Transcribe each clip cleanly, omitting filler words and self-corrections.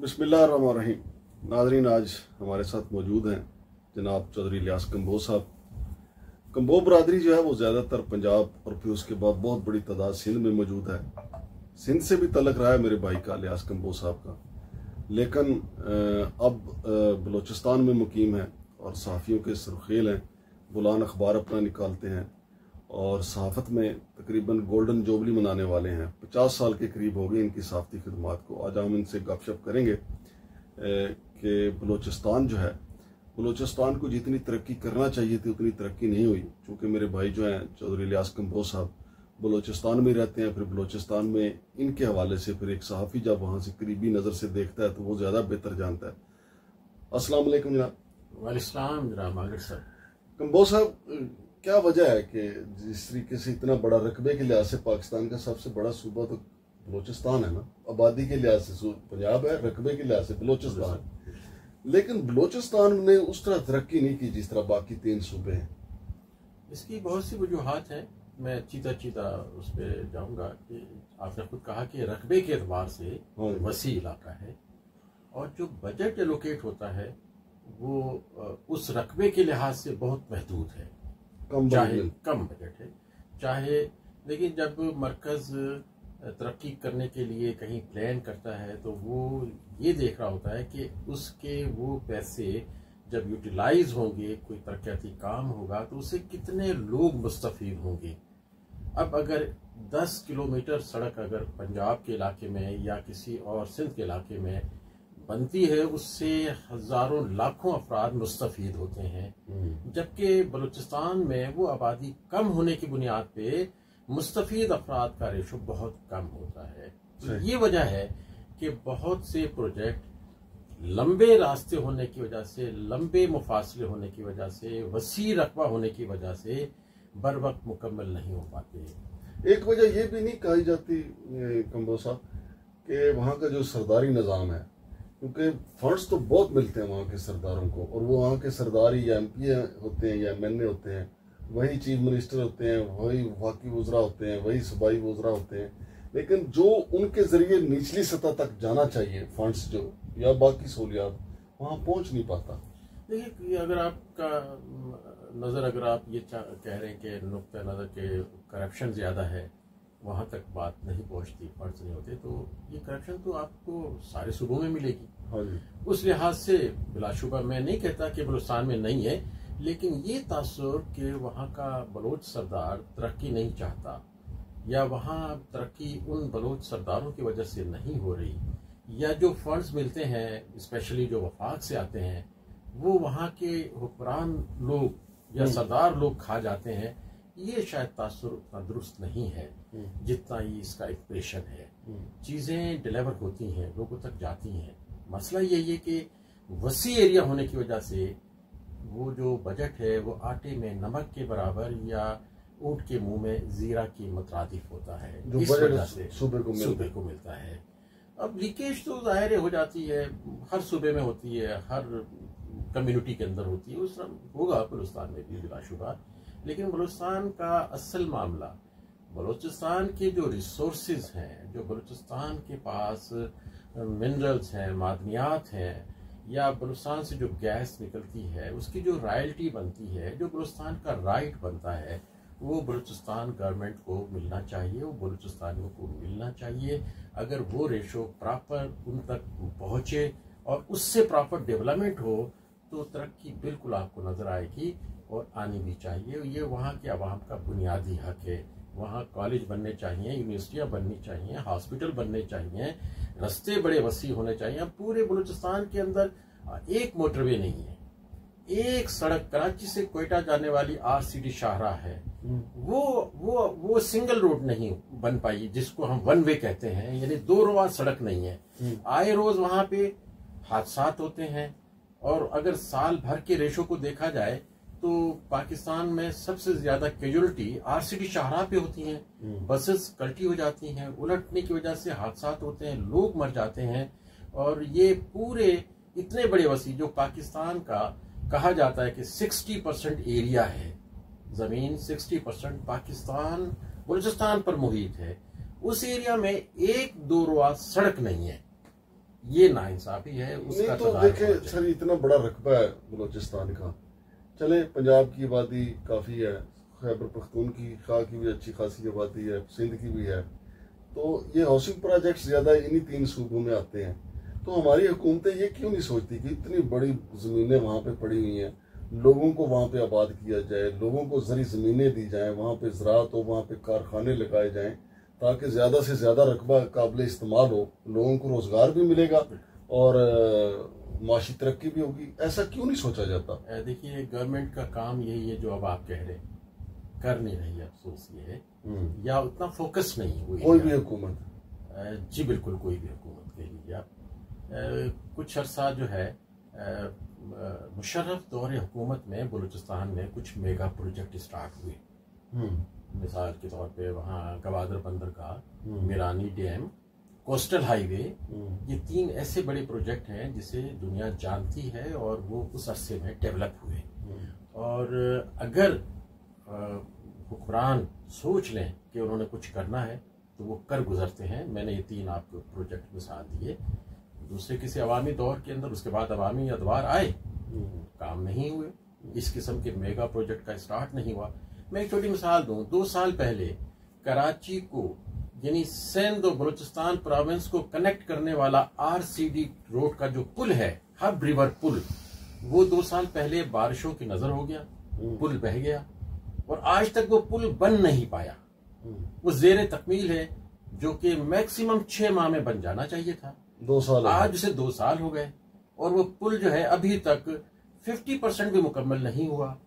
बिस्मिल्लाहिर्रहमानिर्रहीम। नाज़रीन, आज हमारे साथ मौजूद हैं जनाब चौधरी इलियास कंबो साहब। कंबो बरादरी जो है वो ज़्यादातर पंजाब और फिर उसके बाद बहुत बड़ी तादाद सिंध में मौजूद है। सिंध से भी तलक रहा है मेरे भाई का, इलियास कंबो साहब का, लेकिन अब बलूचिस्तान में मुकीम है और सहाफ़ियों के सुर्खेल हैं। बुलान अखबार अपना निकालते हैं और सहाफ़त में तकरीबन गोल्डन जुबली मनाने वाले हैं। 50 साल के करीब हो गए इनकी सहाफ़ती खिदमात को। आज हम इनसे गपशप करेंगे कि बलूचिस्तान जो है, बलूचिस्तान को जितनी तरक्की करना चाहिए थी उतनी तरक्की नहीं हुई। चूँकि मेरे भाई जो हैं चौधरी इलियास कंबो साहब बलूचिस्तान में रहते हैं, फिर बलूचिस्तान में इनके हवाले से फिर एक सहाफ़ी जब वहाँ से करीबी नज़र से देखता है तो वो ज़्यादा बेहतर जानता है। अस्सलाम वालेकुम जनाब। वालेकुम जनाब मागर साहब। कंबो साहब, क्या वजह है कि जिस तरीके से इतना बड़ा रकबे के लिहाज से पाकिस्तान का सबसे बड़ा सूबा तो बलूचिस्तान है ना, आबादी के लिहाज से पंजाब है, रकबे के लिहाज से बलूचिस्तान है, लेकिन बलूचिस्तान ने उस तरह तरक्की नहीं की जिस तरह बाकी 3 सूबे हैं। इसकी बहुत सी वजूहात हैं, मैं चीता उस पर जाऊंगा कि आपने खुद कहा कि रकबे के एतबार से वसी इलाका है और जो बजट एलोकेट होता है वो उस रकबे के लिहाज से बहुत महदूद है, चाहे कम बजट है चाहे। लेकिन जब मरकज तरक्की करने के लिए कहीं प्लान करता है तो वो ये देख रहा होता है कि उसके वो पैसे जब यूटिलाइज होंगे, कोई तरक्याती काम होगा तो उससे कितने लोग मुस्तफीद होंगे। अब अगर 10 किलोमीटर सड़क अगर पंजाब के इलाके में या किसी और सिंध के इलाके में बनती है, उससे हजारों लाखों अफराद मुस्तफीद होते हैं, जबकि बलूचिस्तान में वो आबादी कम होने की बुनियाद पे मुस्तफीद अफराद का रेशो बहुत कम होता है। ये वजह है कि बहुत से प्रोजेक्ट लंबे रास्ते होने की वजह से, लंबे मुफासले होने की वजह से, वसी रकबा होने की वजह से बर वक्त मुकम्मल नहीं हो पाते। एक वजह यह भी नहीं कही जाती कंबो साहब कि वहाँ का जो सरदारी निज़ाम है, क्योंकि फंड्स तो बहुत मिलते हैं वहाँ के सरदारों को, और वो वहाँ के सरदार या MP होते हैं या MNA होते हैं, वही चीफ मिनिस्टर होते हैं, वही वफाकी वज़रा होते हैं, वही सूबाई वज़रा होते हैं, लेकिन जो उनके जरिए निचली सतह तक जाना चाहिए फंड्स जो या बाकी सहूलियात, वहाँ पहुँच नहीं पाता। देखिए, अगर आपका नज़र, अगर आप ये कह रहे हैं कि नुक्ता नज़र के करप्शन ज़्यादा है, वहाँ तक बात नहीं पहुँचती, फंड्स नहीं होते, तो ये करप्शन तो आपको सारे सूबों में मिलेगी। हाँ जी। उस लिहाज से बिलाशुबा मैं नहीं कहता कि बलूचिस्तान में नहीं है, लेकिन ये तासुर कि वहाँ का बलोच सरदार तरक्की नहीं चाहता या वहाँ तरक्की उन बलोच सरदारों की वजह से नहीं हो रही, या जो फंड्स मिलते हैं स्पेशली जो वफाक से आते हैं वो वहाँ के हुक्मरान लोग या सरदार लोग खा जाते हैं, ये शायद तासुर उतना दुरुस्त नहीं है जितना ही इसका इंप्रेशन है। चीज़ें डिलीवर होती हैं, लोगों तक जाती हैं। मसला यही है कि वसी एरिया होने की वजह से वो जो बजट है वो आटे में नमक के बराबर या ऊँट के मुंह में जीरा की मुतरादिफ होता है, जो इस वजह से सूबे को मिलता है। अब लीकेज तो जाहिर हो जाती है, हर सूबे में होती है, हर कम्युनिटी के अंदर होती है, उस तरह होगा बलूचिस्तान में भी बिलाशुबा। लेकिन बलूचिस्तान का असल मामला, बलूचिस्तान के जो रिसोर्सेज हैं, जो बलूचिस्तान के पास मिनरल्स हैं, मादनियात हैं, या बलूचिस्तान से जो गैस निकलती है उसकी जो रॉयल्टी बनती है, जो बलूचिस्तान का राइट बनता है, वो बलूचिस्तान गवर्नमेंट को मिलना चाहिए, वो बलूचिस्तानियों को मिलना चाहिए। अगर वो रेशो प्रॉपर उन तक पहुँचे और उससे प्रॉपर डेवलपमेंट हो तो तरक्की बिल्कुल आपको नज़र आएगी और आनी भी चाहिए। ये वहाँ के आवाम का बुनियादी हक है। वहाँ कॉलेज बनने चाहिए, यूनिवर्सिटियाँ बननी चाहिए, हॉस्पिटल बनने चाहिए, रास्ते बड़े वसी होने चाहिए। अब पूरे बलूचिस्तान के अंदर एक मोटरवे नहीं है, एक सड़क कराची से कोयटा जाने वाली RCD शाहराह है, वो सिंगल रोड नहीं बन पाई, जिसको हम 1 वे कहते हैं, यानी 2 रोज़ सड़क नहीं है। आए रोज वहां पे हादसात होते हैं, और अगर साल भर के रेशो को देखा जाए तो पाकिस्तान में सबसे ज्यादा कैजुअलिटी RCD शाहराह पे होती हैं। बसेस कल्टी हो जाती हैं, उलटने की वजह से हादसात होते हैं, लोग मर जाते हैं। और ये पूरे इतने बड़े वसी, जो पाकिस्तान का कहा जाता है कि 60% एरिया है जमीन, 60% पाकिस्तान बलूचिस्तान पर मुहित है, उस एरिया में 1-2 रोज सड़क नहीं है। ये नाइंसाफी है, उसका नहीं तो देखें सर, इतना बड़ा रकबा है बलोचिस्तान का। चले पंजाब की आबादी काफ़ी है, खैबर पख्तूनख्वा की भी अच्छी खासी आबादी है, सिंध की भी है, तो ये हाउसिंग प्रोजेक्ट्स ज़्यादा इन्हीं 3 सूबों में आते हैं। तो हमारी हुकूमतें ये क्यों नहीं सोचती कि इतनी बड़ी ज़मीनें वहाँ पे पड़ी हुई हैं, लोगों को वहाँ पे आबाद किया जाए, लोगों को ज़री ज़मीनें दी जाएं, वहाँ पे ज़राअत हो, वहाँ पे कारखाने लगाए जाएं, ताकि ज़्यादा से ज़्यादा रकबा काबिल इस्तेमाल हो, लोगों को रोज़गार भी मिलेगा और माशी तरक्की भी होगी। ऐसा क्यों नहीं सोचा जाता? देखिए, गवर्नमेंट का काम यही है जो अब आप कह रहे, कर नहीं रही है। अफसोस ये है, या उतना फोकस नहीं हुई कोई भी हुकूमत। जी बिल्कुल, कोई भी हुकूमत कह लीजिए आप। कुछ अरसा जो है मुशर्रफ दौरे हुकूमत में बलूचिस्तान में कुछ मेगा प्रोजेक्ट स्टार्ट हुए। मिसाल के तौर पे वहाँ गवादर बंदर का, मीरानी डैम, कोस्टल हाईवे, ये 3 ऐसे बड़े प्रोजेक्ट हैं जिसे दुनिया जानती है और वो उस अरसे में डेवलप हुए। और अगर हुक्मरान सोच लें कि उन्होंने कुछ करना है तो वो कर गुजरते हैं। मैंने ये 3 आपको प्रोजेक्ट मिसाल दिए। दूसरे किसी अवामी दौर के अंदर उसके बाद अवामी अदवार आए, काम नहीं हुए, इस किस्म के मेगा प्रोजेक्ट का स्टार्ट नहीं हुआ। मैं एक छोटी मिसाल दूं, 2 साल पहले कराची को, यानी सिंध और बलूचिस्तान प्रोविंस को कनेक्ट करने वाला आरसीडी रोड का जो पुल है, हब रिवर पुल, वो 2 साल पहले बारिशों की नजर हो गया, पुल बह गया और आज तक वो पुल बन नहीं पाया। वो जेर तकमील है, जो कि मैक्सिमम 6 माह में बन जाना चाहिए था। 2 साल, आज से 2 साल हो गए और वो पुल जो है अभी तक 50% भी मुकम्मल नहीं हुआ।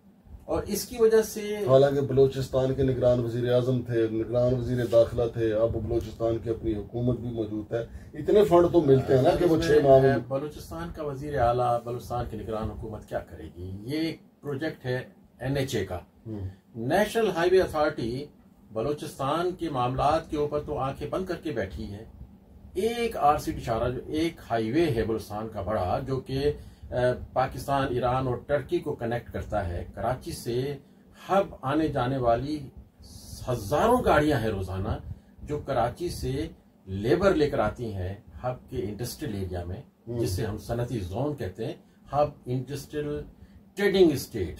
और इसकी वजह से, हालांकि बलूचिस्तान के निगरान वजीर आजम थे, निगरान वजीर दाखिला थे, अब बलूचिस्तान की अपनी हुकूमत भी मौजूद है, इतने फंड तो मिलते हैं ना कि वो 6 माह में। बलूचिस्तान का वजीर आला, बलूचिस्तान की निगरान हुकूमत क्या करेगी? ये प्रोजेक्ट है NHA का, नेशनल हाईवे अथॉरिटी। बलूचिस्तान के मामलात के ऊपर तो आंखें बंद करके बैठी है। एक आरसीडी इशारा, जो एक हाईवे है बलूचिस्तान का बड़ा, जो कि पाकिस्तान, ईरान और टर्की को कनेक्ट करता है, कराची से हब आने जाने वाली हजारों गाड़ियां हैं रोजाना, जो कराची से लेबर लेकर आती हैं हब के इंडस्ट्रियल एरिया में, जिसे हम सनती जोन कहते हैं, हब इंडस्ट्रियल ट्रेडिंग स्टेट।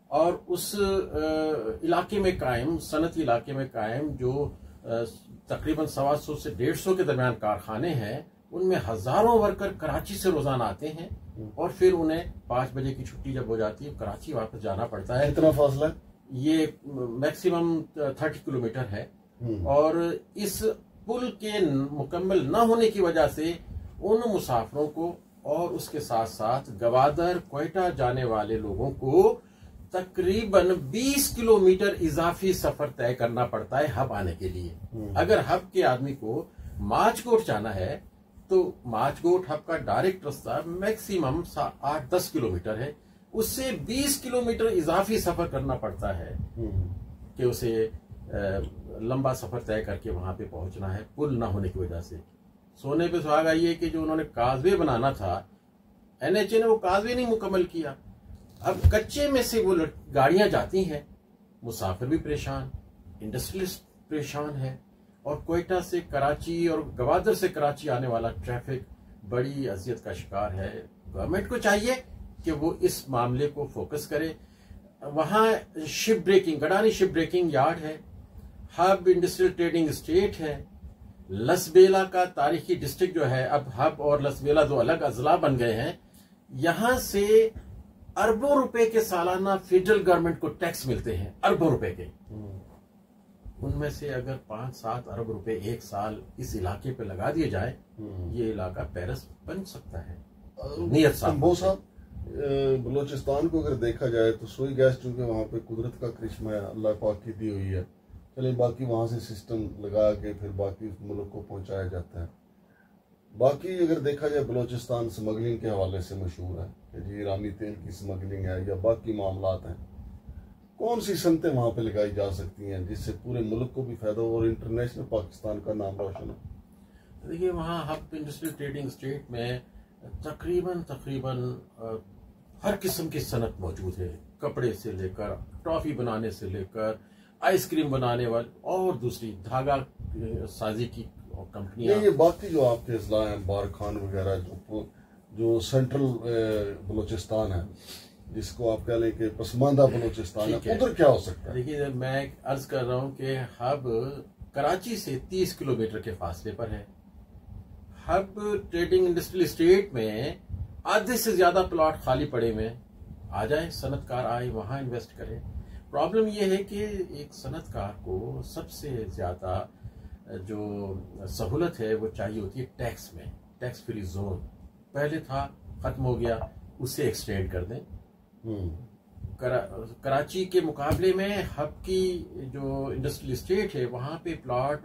और उस इलाके में कायम, सनती इलाके में कायम, जो तकरीबन 125 से 150 के दरमियान कारखाने हैं, उनमें हजारों वर्कर कराची से रोजाना आते हैं और फिर उन्हें 5 बजे की छुट्टी जब हो जाती है, कराची वापस जाना पड़ता है। कितना फासला? ये मैक्सिमम 30 किलोमीटर है। और इस पुल के मुकम्मल न होने की वजह से उन मुसाफिरों को और उसके साथ साथ गवादर, क्वेटा जाने वाले लोगों को तकरीबन 20 किलोमीटर इजाफी सफर तय करना पड़ता है हब आने के लिए। अगर हब के आदमी को माचकोट जाना है तो माचकोट हब का डायरेक्ट रास्ता मैक्सिमम 8-10 किलोमीटर है, उससे 20 किलोमीटर इजाफी सफर करना पड़ता है कि उसे लंबा सफर तय करके वहां पे पहुंचना है, पुल ना होने की वजह से। सोने पे सुहागा ये कि जो उन्होंने काजवे बनाना था, NHA ने वो काजवे नहीं मुकम्मल किया। अब कच्चे में से वो गाड़ियां जाती हैं, मुसाफिर भी परेशान, इंडस्ट्रियलिस्ट परेशान है, और क्वेटा से कराची और गवादर से कराची आने वाला ट्रैफिक बड़ी अजियत का शिकार है। गवर्नमेंट को चाहिए कि वो इस मामले को फोकस करे। वहां ship breaking, Gadani ship breaking yard है, हब इंडस्ट्रियल ट्रेडिंग स्टेट है, लसबेला का तारीखी डिस्ट्रिक्ट जो है, अब हब और लसबेला 2 अलग अजला बन गए हैं। यहां से अरबों रुपए के सालाना फेडरल गवर्नमेंट को टैक्स मिलते हैं, अरबों रुपए के। उनमें से अगर 5-7 अरब रुपए एक साल इस इलाके पे लगा दिए जाए, ये इलाका पेरिस बन सकता है। नियत साहब, बलूचिस्तान को अगर देखा जाए तो सुई गैस चूंकि वहाँ पे कुदरत का करिश्मा है, अल्लाह पाक की दी हुई है, चले बाकी वहाँ से सिस्टम लगा के फिर बाकी मुल्क को पहुँचाया जाता है। बाकी अगर देखा जाए बलूचिस्तान स्मगलिंग के हवाले से मशहूर है कि जी ईरानी तेल की स्मगलिंग है या बाकी मामलात हैं। कौन सी सनतें वहाँ पे लगाई जा सकती हैं जिससे पूरे मुल्क को भी फायदा हो और इंटरनेशनल पाकिस्तान का नाम रोशन हो? देखिए, वहाँ हब इंडस्ट्रियल ट्रेडिंग स्टेट में तकरीबन हर किस्म की सनत मौजूद है, कपड़े से लेकर टॉफी बनाने से लेकर आइसक्रीम बनाने वाली और दूसरी धागा साजी की और कंपनियां। ये बाकी जो आपके अजला हैं बारखान वगैरह जो सेंट्रल बलूचिस्तान है, जिसको आप कह लें कि पसमानदा बलूचिस्तान है, उधर क्या हो सकता है? देखिए, मैं अर्ज कर रहा हूँ कि हब कराची से 30 किलोमीटर के फासले पर है। हब ट्रेडिंग इंडस्ट्रियल स्टेट में आधे से ज्यादा प्लॉट खाली पड़े हुए हैं। आ जाए, सनतकार आए, वहां इन्वेस्ट करें। प्रॉब्लम यह है कि एक सनतकार को सबसे ज्यादा जो सहूलत है वो चाहिए होती है टैक्स में। टैक्स फ्री जोन पहले था, खत्म हो गया, उससे एक्सटेंड कर दें। कराची के मुकाबले में हब की जो इंडस्ट्रियल स्टेट है वहां पे प्लॉट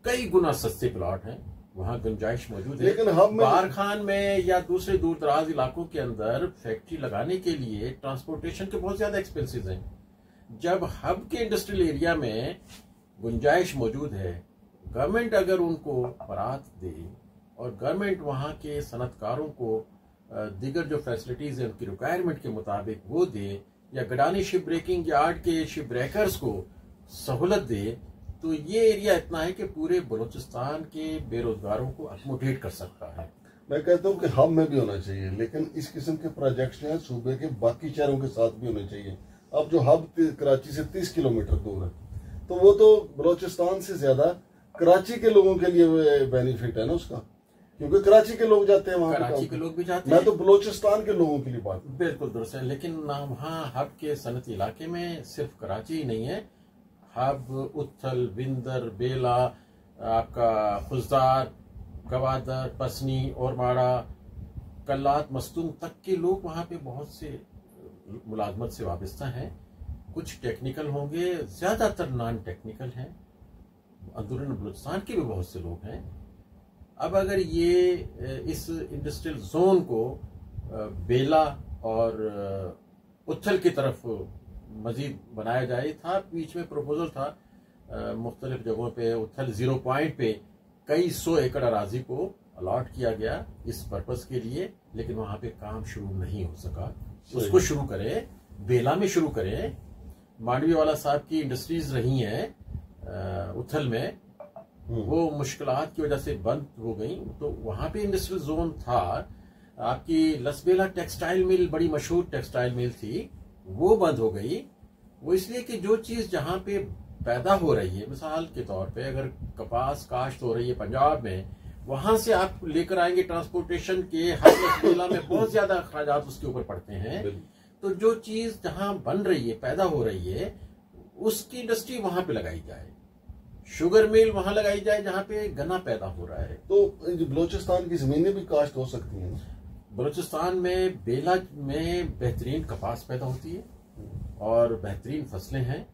कई गुना सस्ते प्लॉट हैं, वहां गुंजाइश मौजूद है। लेकिन हब में बारखान में या दूसरे दूर दराज इलाकों के अंदर फैक्ट्री लगाने के लिए ट्रांसपोर्टेशन के बहुत ज्यादा एक्सपेंसेस हैं। जब हब के इंडस्ट्रियल एरिया में गुंजाइश मौजूद है, गवर्नमेंट अगर उनको बरात दे और गवर्नमेंट वहां के सनतकारों को दीगर जो फैसिलिटीज है उनकी रिक्वायरमेंट के मुताबिक वो दे, या गडानी शिप ब्रेकिंग यार्ड के शिप ब्रेकर्स को सहूलत दे, तो ये एरिया इतना है कि पूरे बलूचिस्तान के बेरोजगारों को अकोमोडेट कर सकता है। मैं कहता हूँ कि हब में भी होना चाहिए, लेकिन इस किस्म के प्रोजेक्ट्स जो है सूबे के बाकी शहरों के साथ भी होने चाहिए। अब जो हब कराची से 30 किलोमीटर दूर है, तो वो तो बलूचिस्तान से ज्यादा कराची के लोगों के लिए बेनिफिट है ना उसका, क्योंकि कराची के लोग जाते हैं वहां, कराची के लोग भी जाते हैं। मैं तो बलूचिस्तान के लोगों के लिए बात। बिल्कुल दुरुस्त है, लेकिन वहाँ हब के सनती इलाके में सिर्फ कराची ही नहीं है। हब, उथल, विंदर, बेला, आपका खुजदार, गवादर, पसनी और माड़ा, कल्लात, मस्तूम तक के लोग वहाँ पे बहुत से मुलाजमत से वाबस्ता हैं। कुछ टेक्निकल होंगे, ज्यादातर नॉन टेक्निकल हैं। अंदरूनी बलूचिस्तान के भी बहुत से लोग हैं। अब अगर ये इस इंडस्ट्रियल जोन को बेला और उथल की तरफ मजीद बनाया जाए, था बीच में प्रपोजल था मुख्तलिफ जगहों पे, उथल 0 पॉइंट पे कई 100 एकड़ अराजी को अलॉट किया गया इस पर्पस के लिए, लेकिन वहां पे काम शुरू नहीं हो सका। उसको शुरू करें, बेला में शुरू करें। मांडवी वाला साहब की इंडस्ट्रीज रही हैं उथल में, वो मुश्किलात की वजह से बंद हो गई, तो वहां पे इंडस्ट्रियल जोन था। आपकी लसबेला टेक्सटाइल मिल, बड़ी मशहूर टेक्सटाइल मिल थी, वो बंद हो गई। वो इसलिए कि जो चीज जहां पे पैदा हो रही है, मिसाल के तौर पे अगर कपास काश्त हो रही है पंजाब में, वहां से आप लेकर आएंगे ट्रांसपोर्टेशन के, हर लसबेला में बहुत ज्यादा अखराजात उसके ऊपर पड़ते हैं। तो जो चीज जहां बन रही है, पैदा हो रही है, उसकी इंडस्ट्री वहां पे लगाई जाए। शुगर मिल वहां लगाई जाए जहां पे गन्ना पैदा हो रहा है। तो बलूचिस्तान की जमीनें भी काश्त हो सकती हैं। बलूचिस्तान में बेला में बेहतरीन कपास पैदा होती है और बेहतरीन फसलें हैं,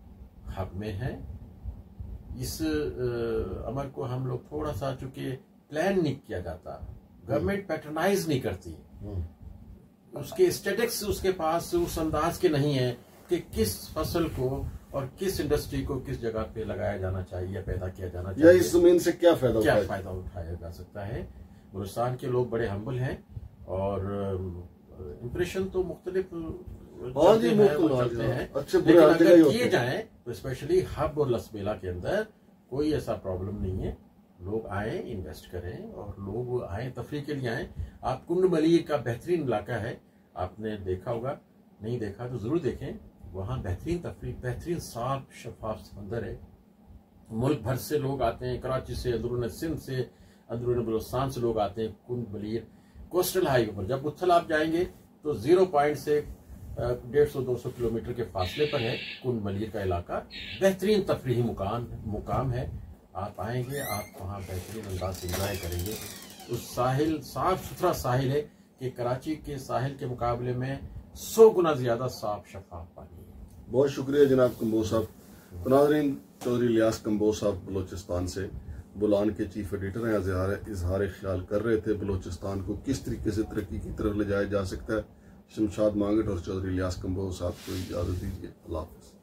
हब में हैं। इस अमल को हम लोग थोड़ा सा, चूंकि प्लान नहीं किया जाता, गवर्नमेंट पैटर्नाइज नहीं करती, उसके स्टेटिक्स उसके पास उस अंदाज के नहीं है कि किस फसल को और किस इंडस्ट्री को किस जगह पे लगाया जाना चाहिए या पैदा किया जाना चाहिए, या इस जमीन से क्या फायदा उठाया जा सकता है। बलूचिस्तान के लोग बड़े हम्बल हैं और इंप्रेशन तो मुख्तलिफ चलते हैं, अच्छे लेकिन अगर किए जाए तो स्पेशली हब और लसबेला के अंदर कोई ऐसा प्रॉब्लम नहीं है। लोग आए, इन्वेस्ट करें, और लोग आए तफरी के लिए आए। आप कुंड मलीर का बेहतरीन इलाका है, आपने देखा होगा, नहीं देखा तो जरूर देखें। वहां बेहतरीन तफरी, बेहतरीन साफ शफाफ समंदर है। मुल्क भर से लोग आते हैं, कराची से, अंदरून सिंध से, अंदरून बलूचिस्तान से लोग आते हैं कुंड मलीर कोस्टल हाईवे पर। जब उथल आप जाएंगे तो 0 पॉइंट से 150-200 किलोमीटर के फासले पर है कुंड मलीर का इलाका। बेहतरीन तफरीही मुकाम है। आप आएंगे, आप वहाँ बेहतरीन अंदाज से इंजॉय करेंगे। उस साहिल, साफ सुथरा साहिल है कि कराची के साहिल के मुकाबले में 100 गुना ज्यादा साफ शफाफ पानी है। बहुत शुक्रिया जनाब कंबोज साहब। तो नाज़रीन, चौधरी इलियास कंबोज साहब बलूचिस्तान से बुलान के चीफ एडिटर हैं, इजहार ख्याल कर रहे थे बलूचिस्तान को किस तरीके से तरक्की की तरफ ले जाया जा सकता है। शमशाद मांगट और चौधरी इलियास कंबोज साहब को इजाज़त दीजिए। अल्लाह हाफ़िज़।